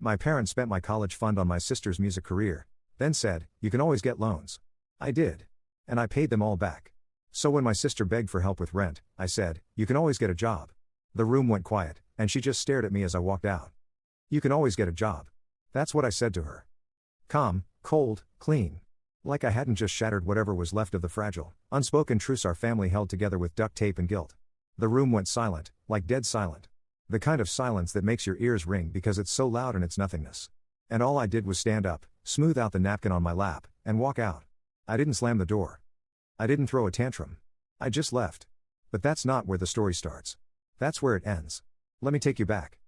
My parents spent my college fund on my sister's music career, then said, "You can always get loans." I did. And I paid them all back. So when my sister begged for help with rent, I said, "You can always get a job." The room went quiet, and she just stared at me as I walked out. "You can always get a job." That's what I said to her. Calm, cold, clean. Like I hadn't just shattered whatever was left of the fragile, unspoken truce our family held together with duct tape and guilt. The room went silent, like dead silent. The kind of silence that makes your ears ring because it's so loud in its nothingness. And all I did was stand up, smooth out the napkin on my lap, and walk out. I didn't slam the door. I didn't throw a tantrum. I just left. But that's not where the story starts. That's where it ends. Let me take you back.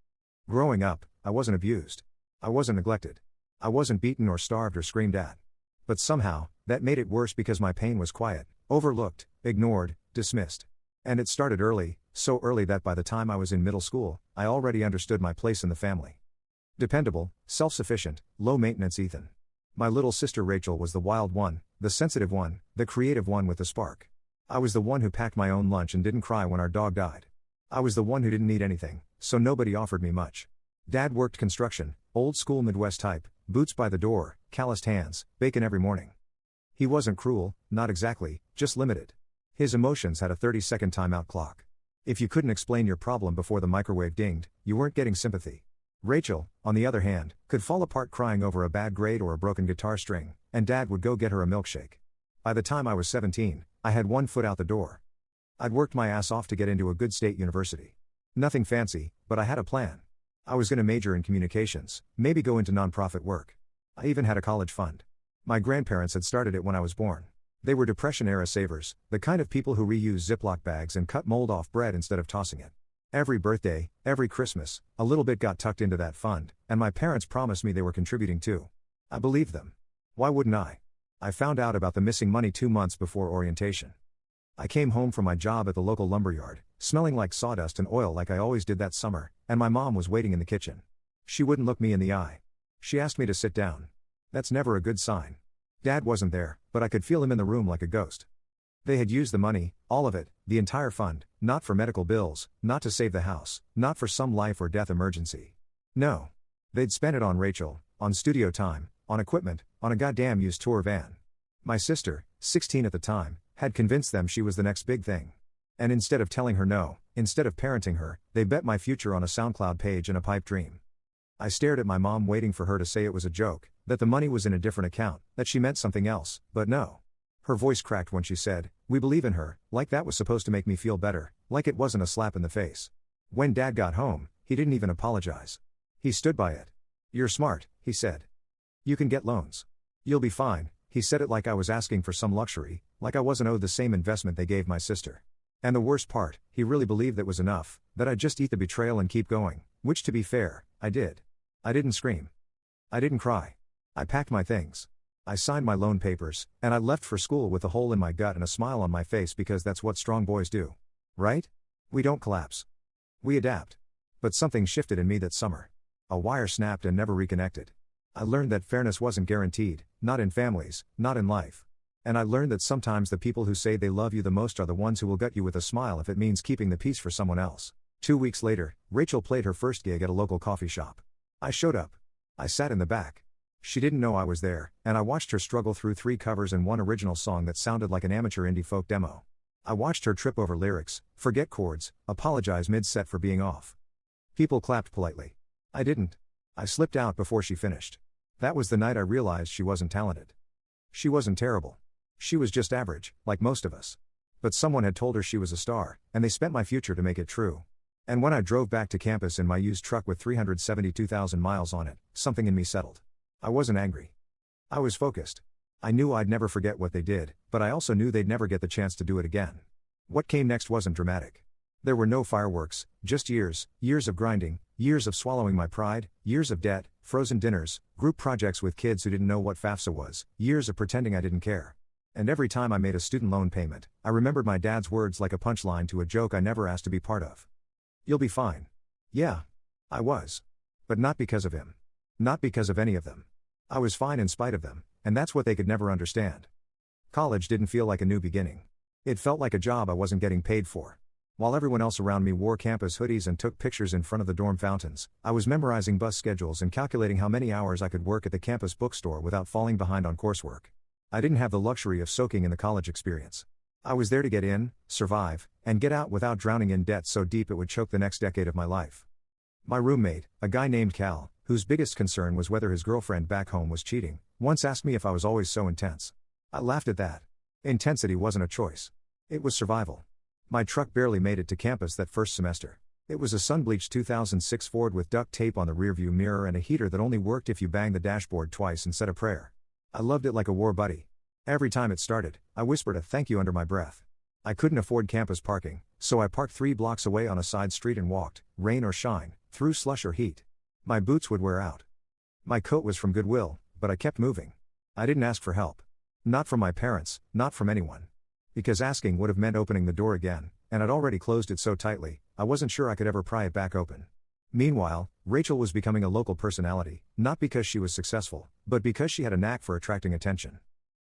Growing up, I wasn't abused. I wasn't neglected. I wasn't beaten or starved or screamed at. But somehow, that made it worse because my pain was quiet, overlooked, ignored, dismissed. And it started early, so early that by the time I was in middle school, I already understood my place in the family. Dependable, self-sufficient, low-maintenance Ethan. My little sister Rachel was the wild one, the sensitive one, the creative one with the spark. I was the one who packed my own lunch and didn't cry when our dog died. I was the one who didn't need anything, so nobody offered me much. Dad worked construction, old school Midwest type, boots by the door, calloused hands, bacon every morning. He wasn't cruel, not exactly, just limited. His emotions had a 30-second timeout clock. If you couldn't explain your problem before the microwave dinged, you weren't getting sympathy. Rachel, on the other hand, could fall apart crying over a bad grade or a broken guitar string, and Dad would go get her a milkshake. By the time I was 17, I had one foot out the door. I'd worked my ass off to get into a good state university. Nothing fancy, but I had a plan. I was going to major in communications, maybe go into nonprofit work. I even had a college fund. My grandparents had started it when I was born. They were Depression-era savers, the kind of people who reuse Ziploc bags and cut mold off bread instead of tossing it. Every birthday, every Christmas, a little bit got tucked into that fund, and my parents promised me they were contributing too. I believed them. Why wouldn't I? I found out about the missing money 2 months before orientation. I came home from my job at the local lumberyard, smelling like sawdust and oil like I always did that summer, and my mom was waiting in the kitchen. She wouldn't look me in the eye. She asked me to sit down. That's never a good sign. Dad wasn't there, but I could feel him in the room like a ghost. They had used the money, all of it, the entire fund, not for medical bills, not to save the house, not for some life or death emergency. No. They'd spent it on Rachel, on studio time, on equipment, on a goddamn used tour van. My sister, 16 at the time, had convinced them she was the next big thing. And instead of telling her no, instead of parenting her, they bet my future on a SoundCloud page and a pipe dream. I stared at my mom waiting for her to say it was a joke, that the money was in a different account, that she meant something else, but no. Her voice cracked when she said, "We believe in her," like that was supposed to make me feel better, like it wasn't a slap in the face. When Dad got home, he didn't even apologize. He stood by it. "You're smart," he said. "You can get loans. You'll be fine." He said it like I was asking for some luxury, like I wasn't owed the same investment they gave my sister. And the worst part, he really believed that was enough, that I'd just eat the betrayal and keep going, which to be fair, I did. I didn't scream. I didn't cry. I packed my things. I signed my loan papers, and I left for school with a hole in my gut and a smile on my face because that's what strong boys do. Right? We don't collapse. We adapt. But something shifted in me that summer. A wire snapped and never reconnected. I learned that fairness wasn't guaranteed, not in families, not in life. And I learned that sometimes the people who say they love you the most are the ones who will gut you with a smile if it means keeping the peace for someone else. 2 weeks later, Rachel played her first gig at a local coffee shop. I showed up. I sat in the back. She didn't know I was there, and I watched her struggle through 3 covers and one original song that sounded like an amateur indie folk demo. I watched her trip over lyrics, forget chords, apologize mid-set for being off. People clapped politely. I didn't. I slipped out before she finished. That was the night I realized she wasn't talented. She wasn't terrible. She was just average, like most of us. But someone had told her she was a star, and they spent my future to make it true. And when I drove back to campus in my used truck with 372,000 miles on it, something in me settled. I wasn't angry. I was focused. I knew I'd never forget what they did, but I also knew they'd never get the chance to do it again. What came next wasn't dramatic. There were no fireworks, just years of grinding, years of swallowing my pride, years of debt, frozen dinners, group projects with kids who didn't know what FAFSA was, years of pretending I didn't care. And every time I made a student loan payment, I remembered my dad's words like a punchline to a joke I never asked to be part of. "You'll be fine." Yeah. I was. But not because of him. Not because of any of them. I was fine in spite of them, and that's what they could never understand. College didn't feel like a new beginning. It felt like a job I wasn't getting paid for. While everyone else around me wore campus hoodies and took pictures in front of the dorm fountains, I was memorizing bus schedules and calculating how many hours I could work at the campus bookstore without falling behind on coursework. I didn't have the luxury of soaking in the college experience. I was there to get in, survive, and get out without drowning in debt so deep it would choke the next decade of my life. My roommate, a guy named Cal, whose biggest concern was whether his girlfriend back home was cheating, once asked me if I was always so intense. I laughed at that. Intensity wasn't a choice. It was survival. My truck barely made it to campus that first semester. It was a sun-bleached 2006 Ford with duct tape on the rearview mirror and a heater that only worked if you banged the dashboard twice and said a prayer. I loved it like a war buddy. Every time it started, I whispered a thank you under my breath. I couldn't afford campus parking, so I parked 3 blocks away on a side street and walked, rain or shine, through slush or heat. My boots would wear out. My coat was from Goodwill, but I kept moving. I didn't ask for help. Not from my parents, not from anyone. Because asking would have meant opening the door again, and I'd already closed it so tightly, I wasn't sure I could ever pry it back open. Meanwhile, Rachel was becoming a local personality, not because she was successful, but because she had a knack for attracting attention.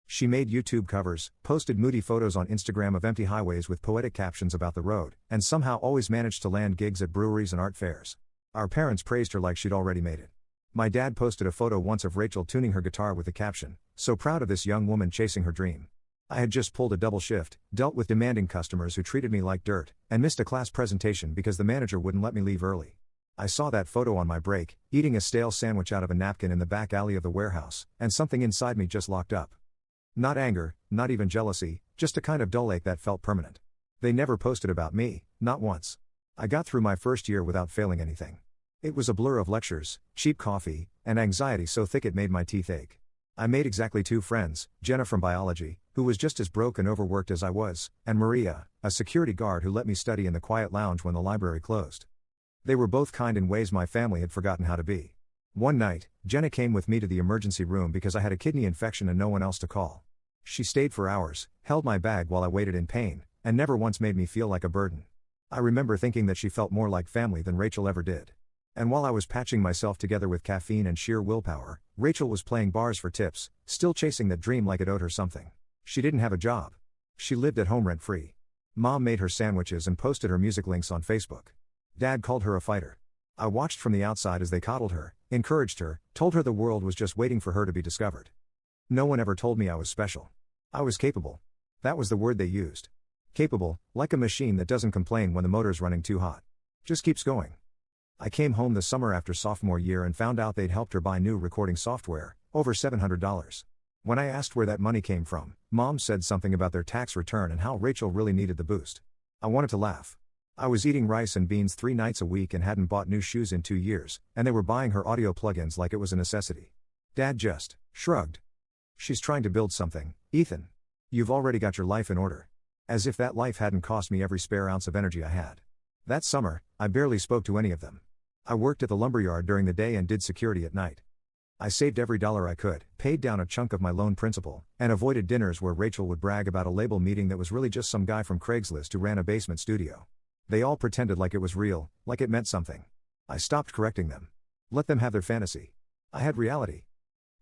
She made YouTube covers, posted moody photos on Instagram of empty highways with poetic captions about the road, and somehow always managed to land gigs at breweries and art fairs. Our parents praised her like she'd already made it. My dad posted a photo once of Rachel tuning her guitar with the caption, "So proud of this young woman chasing her dream." I had just pulled a double shift, dealt with demanding customers who treated me like dirt, and missed a class presentation because the manager wouldn't let me leave early. I saw that photo on my break, eating a stale sandwich out of a napkin in the back alley of the warehouse, and something inside me just locked up. Not anger, not even jealousy, just a kind of dull ache that felt permanent. They never posted about me, not once. I got through my first year without failing anything. It was a blur of lectures, cheap coffee, and anxiety so thick it made my teeth ache. I made exactly 2 friends, Jenna from biology, who was just as broke and overworked as I was, and Maria, a security guard who let me study in the quiet lounge when the library closed. They were both kind in ways my family had forgotten how to be. One night, Jenna came with me to the emergency room because I had a kidney infection and no one else to call. She stayed for hours, held my bag while I waited in pain, and never once made me feel like a burden. I remember thinking that she felt more like family than Rachel ever did. And while I was patching myself together with caffeine and sheer willpower, Rachel was playing bars for tips, still chasing that dream like it owed her something. She didn't have a job. She lived at home rent-free. Mom made her sandwiches and posted her music links on Facebook. Dad called her a fighter. I watched from the outside as they coddled her, encouraged her, told her the world was just waiting for her to be discovered. No one ever told me I was special. I was capable. That was the word they used. Capable, like a machine that doesn't complain when the motor's running too hot. Just keeps going. I came home the summer after sophomore year and found out they'd helped her buy new recording software, over $700. When I asked where that money came from, Mom said something about their tax return and how Rachel really needed the boost. I wanted to laugh. I was eating rice and beans 3 nights a week and hadn't bought new shoes in 2 years, and they were buying her audio plugins like it was a necessity. Dad just shrugged. "She's trying to build something, Ethan. You've already got your life in order." As if that life hadn't cost me every spare ounce of energy I had. That summer, I barely spoke to any of them. I worked at the lumberyard during the day and did security at night. I saved every dollar I could, paid down a chunk of my loan principal, and avoided dinners where Rachel would brag about a label meeting that was really just some guy from Craigslist who ran a basement studio. They all pretended like it was real, like it meant something. I stopped correcting them. Let them have their fantasy. I had reality.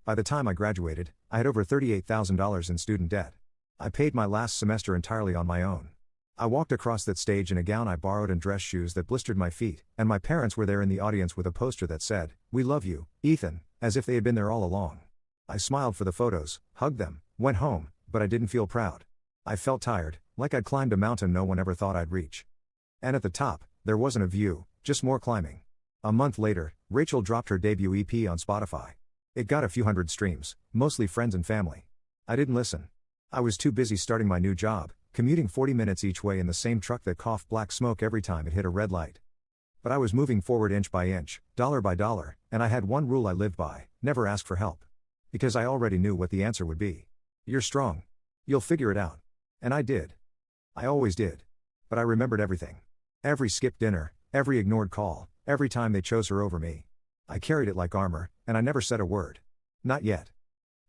By the time I graduated, I had over $38,000 in student debt. I paid my last semester entirely on my own. I walked across that stage in a gown I borrowed and dress shoes that blistered my feet, and my parents were there in the audience with a poster that said, "We love you, Ethan," as if they had been there all along. I smiled for the photos, hugged them, went home, but I didn't feel proud. I felt tired, like I'd climbed a mountain no one ever thought I'd reach. And at the top, there wasn't a view, just more climbing. A month later, Rachel dropped her debut EP on Spotify. It got a few hundred streams, mostly friends and family. I didn't listen. I was too busy starting my new job, commuting 40 minutes each way in the same truck that coughed black smoke every time it hit a red light. But I was moving forward inch by inch, dollar by dollar, and I had one rule I lived by: never ask for help. Because I already knew what the answer would be. You're strong. You'll figure it out. And I did. I always did. But I remembered everything. Every skipped dinner, every ignored call, every time they chose her over me. I carried it like armor, and I never said a word. Not yet.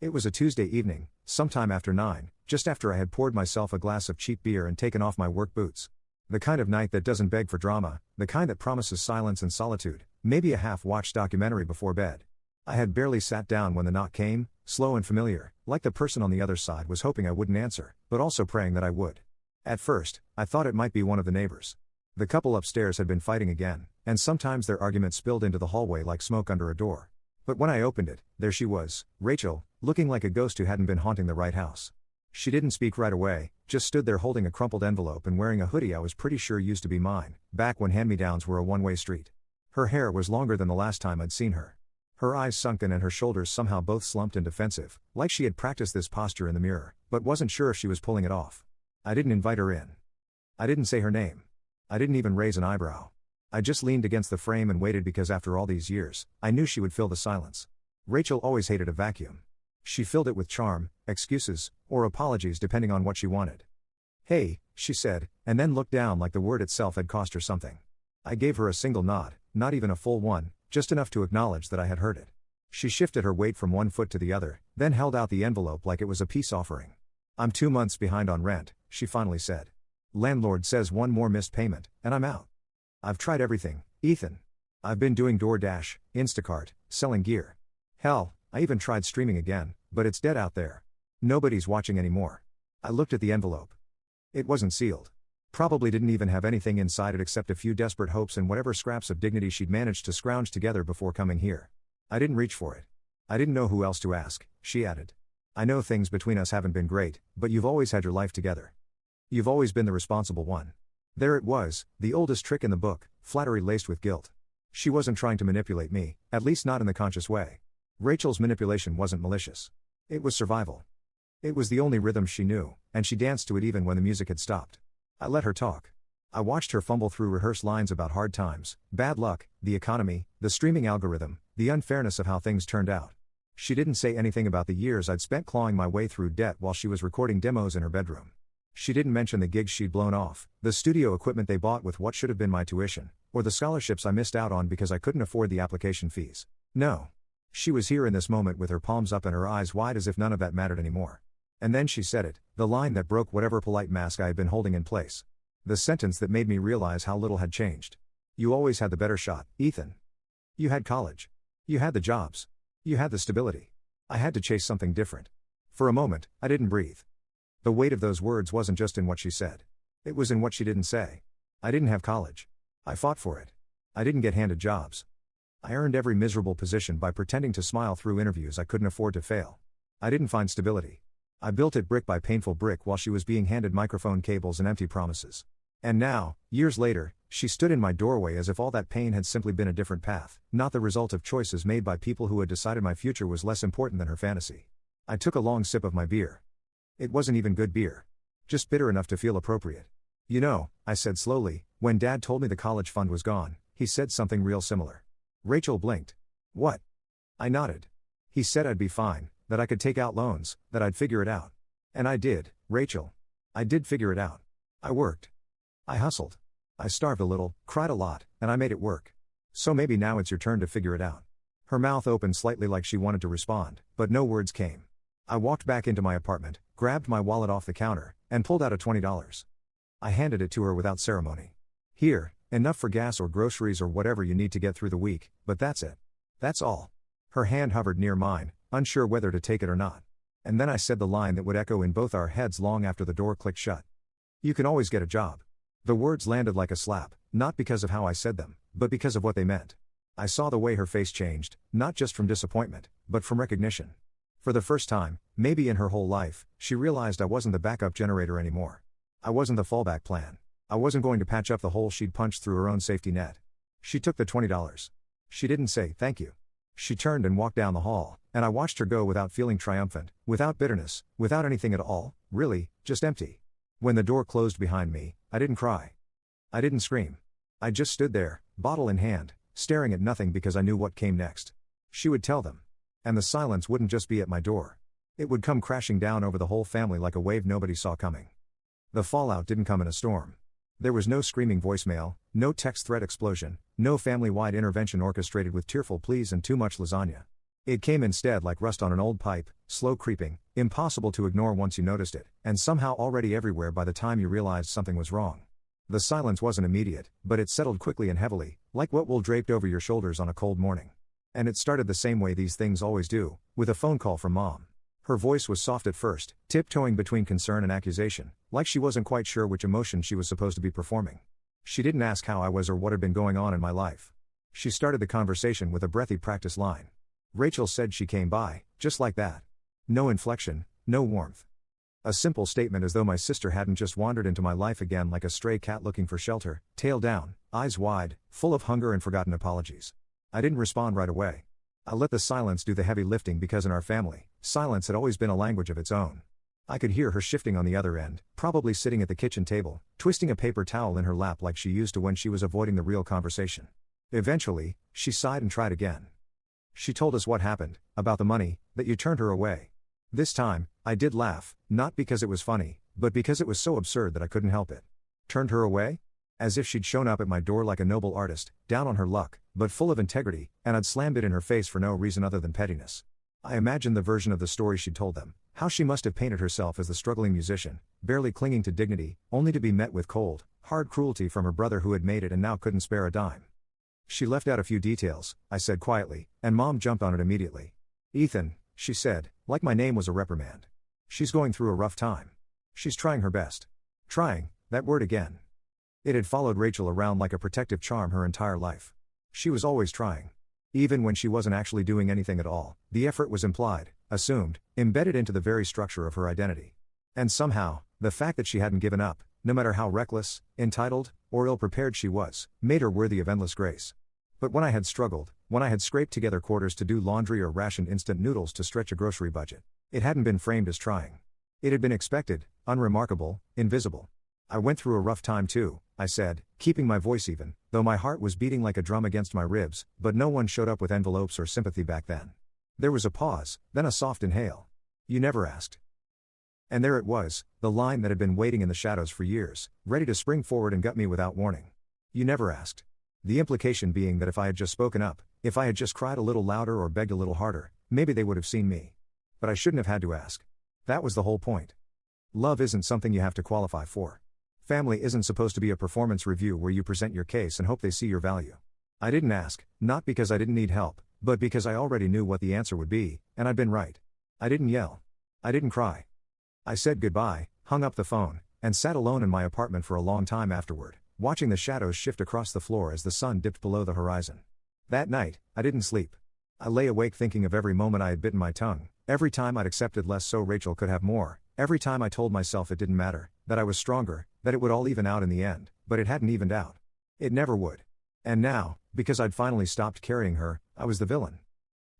It was a Tuesday evening, sometime after 9, just after I had poured myself a glass of cheap beer and taken off my work boots. The kind of night that doesn't beg for drama, the kind that promises silence and solitude, maybe a half-watched documentary before bed. I had barely sat down when the knock came, slow and familiar, like the person on the other side was hoping I wouldn't answer, but also praying that I would. At first, I thought it might be one of the neighbors. The couple upstairs had been fighting again, and sometimes their argument spilled into the hallway like smoke under a door. But when I opened it, there she was, Rachel, looking like a ghost who hadn't been haunting the right house. She didn't speak right away, just stood there holding a crumpled envelope and wearing a hoodie I was pretty sure used to be mine, back when hand-me-downs were a one-way street. Her hair was longer than the last time I'd seen her. Her eyes sunken and her shoulders somehow both slumped and defensive, like she had practiced this posture in the mirror, but wasn't sure if she was pulling it off. I didn't invite her in. I didn't say her name. I didn't even raise an eyebrow. I just leaned against the frame and waited because after all these years, I knew she would fill the silence. Rachel always hated a vacuum. She filled it with charm, excuses, or apologies depending on what she wanted. "Hey," she said, and then looked down like the word itself had cost her something. I gave her a single nod, not even a full one, just enough to acknowledge that I had heard it. She shifted her weight from one foot to the other, then held out the envelope like it was a peace offering. "I'm 2 months behind on rent," she finally said. "Landlord says one more missed payment, and I'm out. I've tried everything, Ethan. I've been doing DoorDash, Instacart, selling gear. Hell, I even tried streaming again, but it's dead out there. Nobody's watching anymore." I looked at the envelope. It wasn't sealed. Probably didn't even have anything inside it except a few desperate hopes and whatever scraps of dignity she'd managed to scrounge together before coming here. I didn't reach for it. "I didn't know who else to ask," she added. "I know things between us haven't been great, but you've always had your life together. You've always been the responsible one." There it was, the oldest trick in the book, flattery laced with guilt. She wasn't trying to manipulate me, at least not in the conscious way. Rachel's manipulation wasn't malicious. It was survival. It was the only rhythm she knew, and she danced to it even when the music had stopped. I let her talk. I watched her fumble through rehearsed lines about hard times, bad luck, the economy, the streaming algorithm, the unfairness of how things turned out. She didn't say anything about the years I'd spent clawing my way through debt while she was recording demos in her bedroom. She didn't mention the gigs she'd blown off, the studio equipment they bought with what should have been my tuition, or the scholarships I missed out on because I couldn't afford the application fees. No. She was here in this moment with her palms up and her eyes wide as if none of that mattered anymore. And then she said it, the line that broke whatever polite mask I had been holding in place. The sentence that made me realize how little had changed. "You always had the better shot, Ethan. You had college. You had the jobs. You had the stability. I had to chase something different." For a moment, I didn't breathe. The weight of those words wasn't just in what she said. It was in what she didn't say. I didn't have college. I fought for it. I didn't get handed jobs. I earned every miserable position by pretending to smile through interviews I couldn't afford to fail. I didn't find stability. I built it brick by painful brick while she was being handed microphone cables and empty promises. And now, years later, she stood in my doorway as if all that pain had simply been a different path, not the result of choices made by people who had decided my future was less important than her fantasy. I took a long sip of my beer. It wasn't even good beer. Just bitter enough to feel appropriate. "You know," I said slowly, "when Dad told me the college fund was gone, he said something real similar." Rachel blinked. "What?" I nodded. "He said I'd be fine, that I could take out loans, that I'd figure it out. And I did, Rachel. I did figure it out. I worked. I hustled. I starved a little, cried a lot, and I made it work. So maybe now it's your turn to figure it out." Her mouth opened slightly like she wanted to respond, but no words came. I walked back into my apartment, grabbed my wallet off the counter, and pulled out a $20. I handed it to her without ceremony. "Here, enough for gas or groceries or whatever you need to get through the week, but that's it. That's all." Her hand hovered near mine, unsure whether to take it or not. And then I said the line that would echo in both our heads long after the door clicked shut. "You can always get a job." The words landed like a slap, not because of how I said them, but because of what they meant. I saw the way her face changed, not just from disappointment, but from recognition. For the first time, maybe in her whole life, she realized I wasn't the backup generator anymore. I wasn't the fallback plan. I wasn't going to patch up the hole she'd punched through her own safety net. She took the $20. She didn't say thank you. She turned and walked down the hall, and I watched her go without feeling triumphant, without bitterness, without anything at all, really, just empty. When the door closed behind me, I didn't cry. I didn't scream. I just stood there, bottle in hand, staring at nothing because I knew what came next. She would tell them. And the silence wouldn't just be at my door. It would come crashing down over the whole family like a wave nobody saw coming. The fallout didn't come in a storm. There was no screaming voicemail, no text threat explosion, no family-wide intervention orchestrated with tearful pleas and too much lasagna. It came instead like rust on an old pipe, slow creeping, impossible to ignore once you noticed it, and somehow already everywhere by the time you realized something was wrong. The silence wasn't immediate, but it settled quickly and heavily, like what wool draped over your shoulders on a cold morning. And it started the same way these things always do, with a phone call from Mom. Her voice was soft at first, tiptoeing between concern and accusation, like she wasn't quite sure which emotion she was supposed to be performing. She didn't ask how I was or what had been going on in my life. She started the conversation with a breathy practice line. Rachel said she came by, just like that. No inflection, no warmth. A simple statement, as though my sister hadn't just wandered into my life again like a stray cat looking for shelter, tail down, eyes wide, full of hunger and forgotten apologies. I didn't respond right away. I let the silence do the heavy lifting, because in our family, silence had always been a language of its own. I could hear her shifting on the other end, probably sitting at the kitchen table, twisting a paper towel in her lap like she used to when she was avoiding the real conversation. Eventually, she sighed and tried again. She told us what happened, about the money, that you turned her away. This time, I did laugh, not because it was funny, but because it was so absurd that I couldn't help it. Turned her away? As if she'd shown up at my door like a noble artist, down on her luck, but full of integrity, and I'd slammed it in her face for no reason other than pettiness. I imagined the version of the story she'd told them, how she must have painted herself as the struggling musician, barely clinging to dignity, only to be met with cold, hard cruelty from her brother who had made it and now couldn't spare a dime. She left out a few details, I said quietly, and Mom jumped on it immediately. Ethan, she said, like my name was a reprimand. She's going through a rough time. She's trying her best. Trying, that word again. It had followed Rachel around like a protective charm her entire life. She was always trying. Even when she wasn't actually doing anything at all, the effort was implied, assumed, embedded into the very structure of her identity. And somehow, the fact that she hadn't given up, no matter how reckless, entitled, or ill-prepared she was, made her worthy of endless grace. But when I had struggled, when I had scraped together quarters to do laundry or rationed instant noodles to stretch a grocery budget, it hadn't been framed as trying. It had been expected, unremarkable, invisible. I went through a rough time too, I said, keeping my voice even, though my heart was beating like a drum against my ribs, but no one showed up with envelopes or sympathy back then. There was a pause, then a soft inhale. You never asked. And there it was, the line that had been waiting in the shadows for years, ready to spring forward and gut me without warning. You never asked. The implication being that if I had just spoken up, if I had just cried a little louder or begged a little harder, maybe they would have seen me. But I shouldn't have had to ask. That was the whole point. Love isn't something you have to qualify for. Family isn't supposed to be a performance review where you present your case and hope they see your value. I didn't ask, not because I didn't need help, but because I already knew what the answer would be, and I'd been right. I didn't yell. I didn't cry. I said goodbye, hung up the phone, and sat alone in my apartment for a long time afterward, watching the shadows shift across the floor as the sun dipped below the horizon. That night, I didn't sleep. I lay awake thinking of every moment I had bitten my tongue, every time I'd accepted less so Rachel could have more, every time I told myself it didn't matter, that I was stronger, that it would all even out in the end, but it hadn't evened out. It never would. And now, because I'd finally stopped carrying her, I was the villain.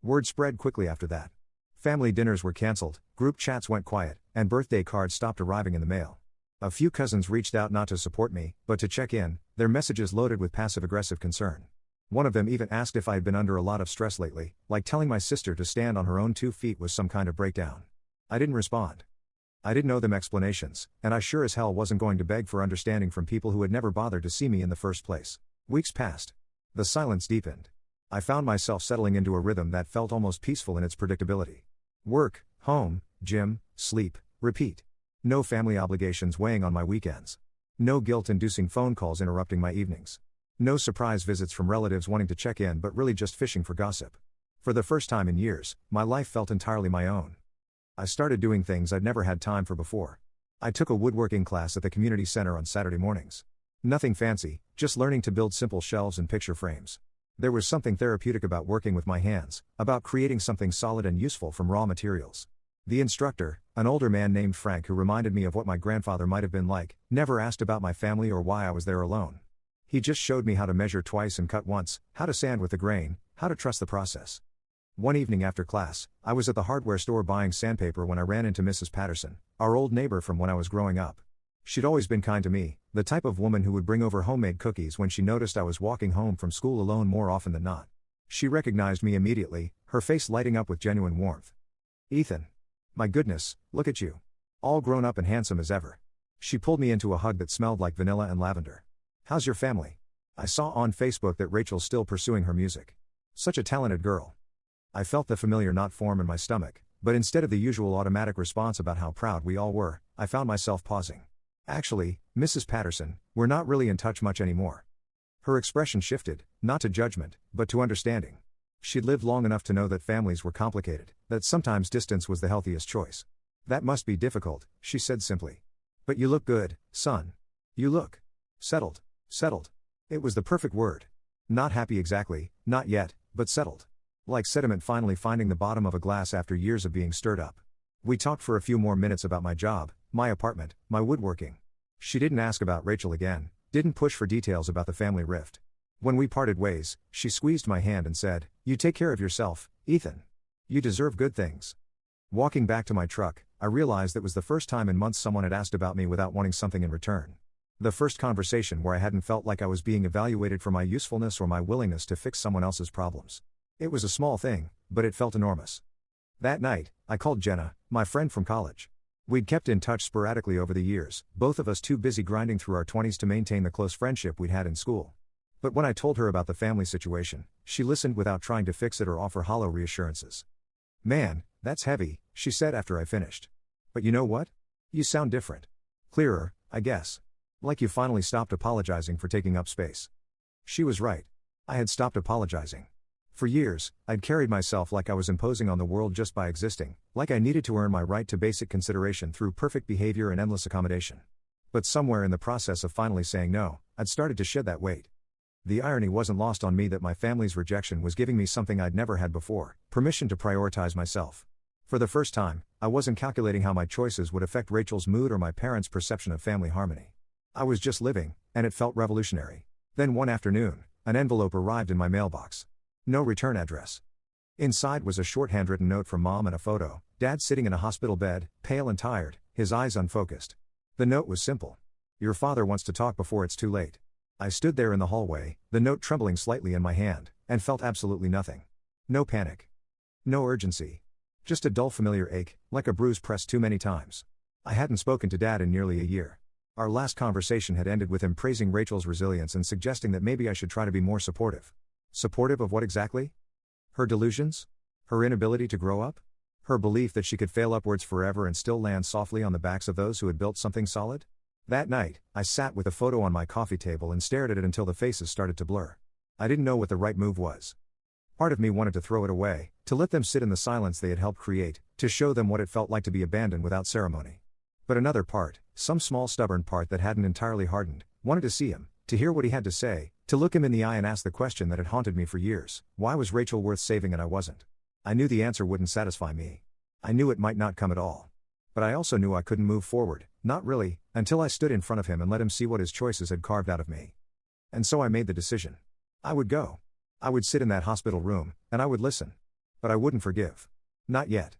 Word spread quickly after that. Family dinners were cancelled, group chats went quiet, and birthday cards stopped arriving in the mail. A few cousins reached out not to support me, but to check in, their messages loaded with passive-aggressive concern. One of them even asked if I had been under a lot of stress lately, like telling my sister to stand on her own 2 feet was some kind of breakdown. I didn't respond. I didn't owe them explanations, and I sure as hell wasn't going to beg for understanding from people who had never bothered to see me in the first place. Weeks passed. The silence deepened. I found myself settling into a rhythm that felt almost peaceful in its predictability. Work, home, gym, sleep, repeat. No family obligations weighing on my weekends. No guilt-inducing phone calls interrupting my evenings. No surprise visits from relatives wanting to check in but really just fishing for gossip. For the first time in years, my life felt entirely my own. I started doing things I'd never had time for before. I took a woodworking class at the community center on Saturday mornings. Nothing fancy, just learning to build simple shelves and picture frames. There was something therapeutic about working with my hands, about creating something solid and useful from raw materials. The instructor, an older man named Frank who reminded me of what my grandfather might have been like, never asked about my family or why I was there alone. He just showed me how to measure twice and cut once, how to sand with the grain, how to trust the process. One evening after class, I was at the hardware store buying sandpaper when I ran into Mrs. Patterson, our old neighbor from when I was growing up. She'd always been kind to me, the type of woman who would bring over homemade cookies when she noticed I was walking home from school alone more often than not. She recognized me immediately, her face lighting up with genuine warmth. Ethan. My goodness, look at you. All grown up and handsome as ever. She pulled me into a hug that smelled like vanilla and lavender. How's your family? I saw on Facebook that Rachel's still pursuing her music. Such a talented girl. I felt the familiar knot form in my stomach, but instead of the usual automatic response about how proud we all were, I found myself pausing. Actually, Mrs. Patterson, we're not really in touch much anymore. Her expression shifted, not to judgment, but to understanding. She'd lived long enough to know that families were complicated, that sometimes distance was the healthiest choice. That must be difficult, she said simply. But you look good, son. You look settled. Settled. It was the perfect word. Not happy exactly, not yet, but settled. Like sediment finally finding the bottom of a glass after years of being stirred up. We talked for a few more minutes about my job, my apartment, my woodworking. She didn't ask about Rachel again, didn't push for details about the family rift. When we parted ways, she squeezed my hand and said, "You take care of yourself, Ethan. You deserve good things." Walking back to my truck, I realized that was the first time in months someone had asked about me without wanting something in return. The first conversation where I hadn't felt like I was being evaluated for my usefulness or my willingness to fix someone else's problems. It was a small thing, but it felt enormous. That night, I called Jenna, my friend from college. We'd kept in touch sporadically over the years, both of us too busy grinding through our 20s to maintain the close friendship we'd had in school. But when I told her about the family situation, she listened without trying to fix it or offer hollow reassurances. "Man, that's heavy," she said after I finished. "But you know what? You sound different. Clearer, I guess. Like you finally stopped apologizing for taking up space." She was right. I had stopped apologizing. For years, I'd carried myself like I was imposing on the world just by existing, like I needed to earn my right to basic consideration through perfect behavior and endless accommodation. But somewhere in the process of finally saying no, I'd started to shed that weight. The irony wasn't lost on me that my family's rejection was giving me something I'd never had before: permission to prioritize myself. For the first time, I wasn't calculating how my choices would affect Rachel's mood or my parents' perception of family harmony. I was just living, and it felt revolutionary. Then one afternoon, an envelope arrived in my mailbox. No return address. Inside was a short handwritten note from Mom and a photo: Dad sitting in a hospital bed, pale and tired, his eyes unfocused. The note was simple. "Your father wants to talk before it's too late." I stood there in the hallway, the note trembling slightly in my hand, and felt absolutely nothing. No panic. No urgency. Just a dull familiar ache, like a bruise pressed too many times. I hadn't spoken to Dad in nearly a year. Our last conversation had ended with him praising Rachel's resilience and suggesting that maybe I should try to be more supportive. Supportive of what exactly? Her delusions? Her inability to grow up? Her belief that she could fail upwards forever and still land softly on the backs of those who had built something solid? That night, I sat with a photo on my coffee table and stared at it until the faces started to blur. I didn't know what the right move was. Part of me wanted to throw it away, to let them sit in the silence they had helped create, to show them what it felt like to be abandoned without ceremony. But another part, some small stubborn part that hadn't entirely hardened, wanted to see him, to hear what he had to say, to look him in the eye and ask the question that had haunted me for years: why was Rachel worth saving and I wasn't? I knew the answer wouldn't satisfy me. I knew it might not come at all. But I also knew I couldn't move forward, not really, until I stood in front of him and let him see what his choices had carved out of me. And so I made the decision. I would go. I would sit in that hospital room, and I would listen. But I wouldn't forgive. Not yet.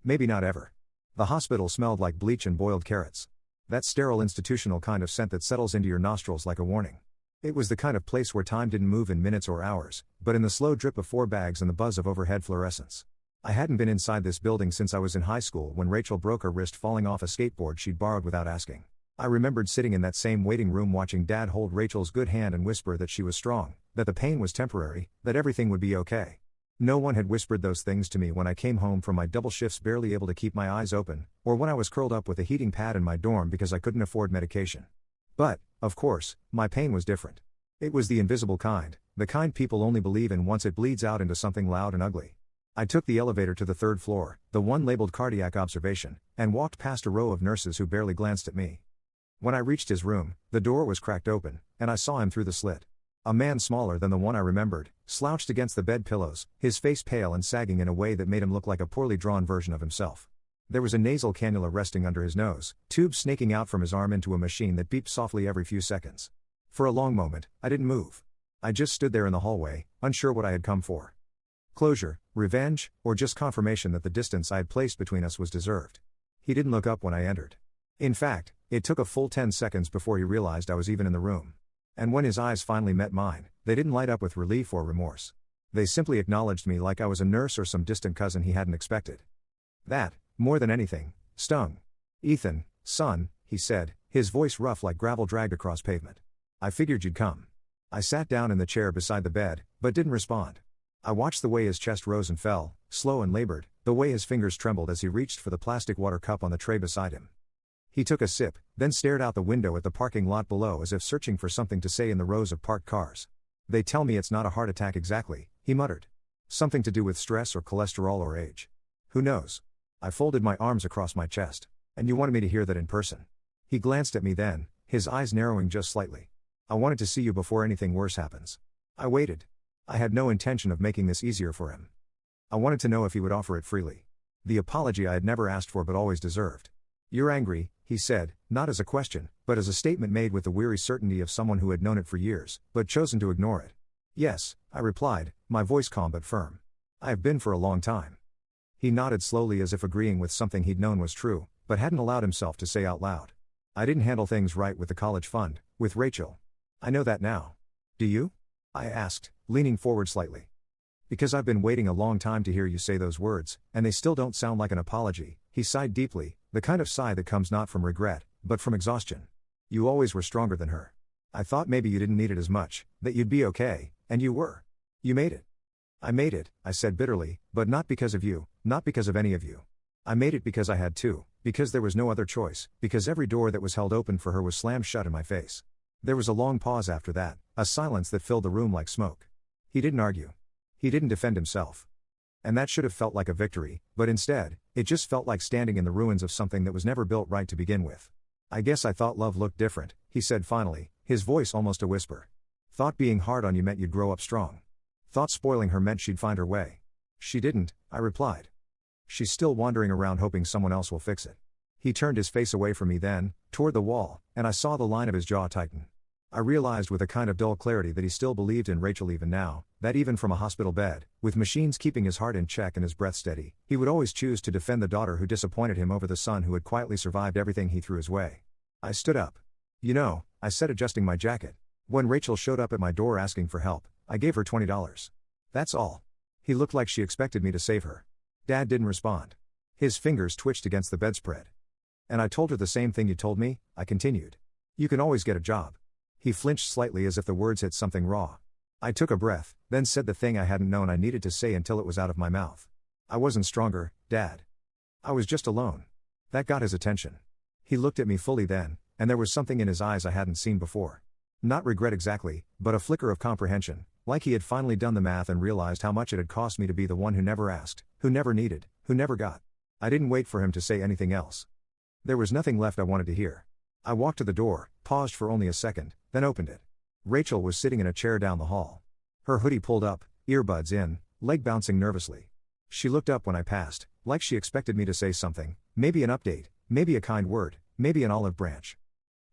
Maybe not ever. The hospital smelled like bleach and boiled carrots. That sterile institutional kind of scent that settles into your nostrils like a warning. It was the kind of place where time didn't move in minutes or hours, but in the slow drip of 4 bags and the buzz of overhead fluorescence. I hadn't been inside this building since I was in high school when Rachel broke her wrist falling off a skateboard she'd borrowed without asking. I remembered sitting in that same waiting room watching Dad hold Rachel's good hand and whisper that she was strong, that the pain was temporary, that everything would be okay. No one had whispered those things to me when I came home from my double shifts barely able to keep my eyes open, or when I was curled up with a heating pad in my dorm because I couldn't afford medication. But, of course, my pain was different. It was the invisible kind, the kind people only believe in once it bleeds out into something loud and ugly. I took the elevator to the 3rd floor, the one labeled cardiac observation, and walked past a row of nurses who barely glanced at me. When I reached his room, the door was cracked open, and I saw him through the slit. A man smaller than the one I remembered, slouched against the bed pillows, his face pale and sagging in a way that made him look like a poorly drawn version of himself. There was a nasal cannula resting under his nose, tubes snaking out from his arm into a machine that beeped softly every few seconds. For a long moment, I didn't move. I just stood there in the hallway, unsure what I had come for. Closure, revenge, or just confirmation that the distance I had placed between us was deserved. He didn't look up when I entered. In fact, it took a full 10 seconds before he realized I was even in the room. And when his eyes finally met mine, they didn't light up with relief or remorse. They simply acknowledged me like I was a nurse or some distant cousin he hadn't expected. That, more than anything, stung. "Ethan, son," he said, his voice rough like gravel dragged across pavement. "I figured you'd come." I sat down in the chair beside the bed, but didn't respond. I watched the way his chest rose and fell, slow and labored, the way his fingers trembled as he reached for the plastic water cup on the tray beside him. He took a sip, then stared out the window at the parking lot below as if searching for something to say in the rows of parked cars. "They tell me it's not a heart attack exactly," he muttered. "Something to do with stress or cholesterol or age. Who knows?" I folded my arms across my chest. "And you wanted me to hear that in person?" He glanced at me then, his eyes narrowing just slightly. I wanted to see you before anything worse happens. I waited. I had no intention of making this easier for him. I wanted to know if he would offer it freely. The apology I had never asked for but always deserved. You're angry, he said, not as a question, but as a statement made with the weary certainty of someone who had known it for years, but chosen to ignore it. Yes, I replied, my voice calm but firm. I have been for a long time. He nodded slowly as if agreeing with something he'd known was true, but hadn't allowed himself to say out loud. I didn't handle things right with the college fund, with Rachel. I know that now. Do you? I asked, leaning forward slightly. Because I've been waiting a long time to hear you say those words, and they still don't sound like an apology. He sighed deeply, the kind of sigh that comes not from regret, but from exhaustion. You always were stronger than her. I thought maybe you didn't need it as much, that you'd be okay, and you were. You made it. I made it, I said bitterly, but not because of you, not because of any of you. I made it because I had to, because there was no other choice, because every door that was held open for her was slammed shut in my face. There was a long pause after that, a silence that filled the room like smoke. He didn't argue. He didn't defend himself. And that should have felt like a victory, but instead, it just felt like standing in the ruins of something that was never built right to begin with. I guess I thought love looked different, he said finally, his voice almost a whisper. Thought being hard on you meant you'd grow up strong. Thought spoiling her meant she'd find her way. She didn't, I replied. She's still wandering around hoping someone else will fix it. He turned his face away from me then, toward the wall, and I saw the line of his jaw tighten. I realized with a kind of dull clarity that he still believed in Rachel even now, that even from a hospital bed, with machines keeping his heart in check and his breath steady, he would always choose to defend the daughter who disappointed him over the son who had quietly survived everything he threw his way. I stood up. You know, I said adjusting my jacket. When Rachel showed up at my door asking for help, I gave her $20. That's all. He looked like she expected me to save her. Dad didn't respond. His fingers twitched against the bedspread. And I told her the same thing you told me, I continued. You can always get a job. He flinched slightly as if the words hit something raw. I took a breath, then said the thing I hadn't known I needed to say until it was out of my mouth. I wasn't stronger, Dad. I was just alone. That got his attention. He looked at me fully then, and there was something in his eyes I hadn't seen before. Not regret exactly, but a flicker of comprehension, like he had finally done the math and realized how much it had cost me to be the one who never asked, who never needed, who never got. I didn't wait for him to say anything else. There was nothing left I wanted to hear. I walked to the door, paused for only a second, then opened it. Rachel was sitting in a chair down the hall. Her hoodie pulled up, earbuds in, leg bouncing nervously. She looked up when I passed, like she expected me to say something, maybe an update, maybe a kind word, maybe an olive branch.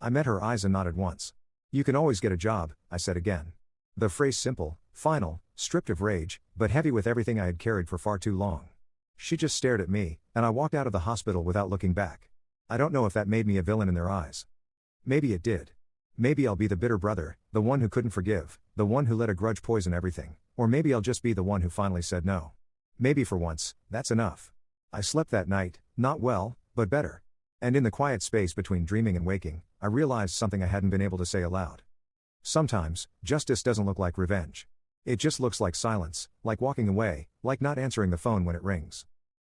I met her eyes and nodded once. You can always get a job, I said again. The phrase simple, final, stripped of rage, but heavy with everything I had carried for far too long. She just stared at me, and I walked out of the hospital without looking back. I don't know if that made me a villain in their eyes. Maybe it did. Maybe I'll be the bitter brother, the one who couldn't forgive, the one who let a grudge poison everything, or maybe I'll just be the one who finally said no. Maybe for once, that's enough. I slept that night, not well, but better. And in the quiet space between dreaming and waking, I realized something I hadn't been able to say aloud. Sometimes, justice doesn't look like revenge. It just looks like silence, like walking away, like not answering the phone when it rings.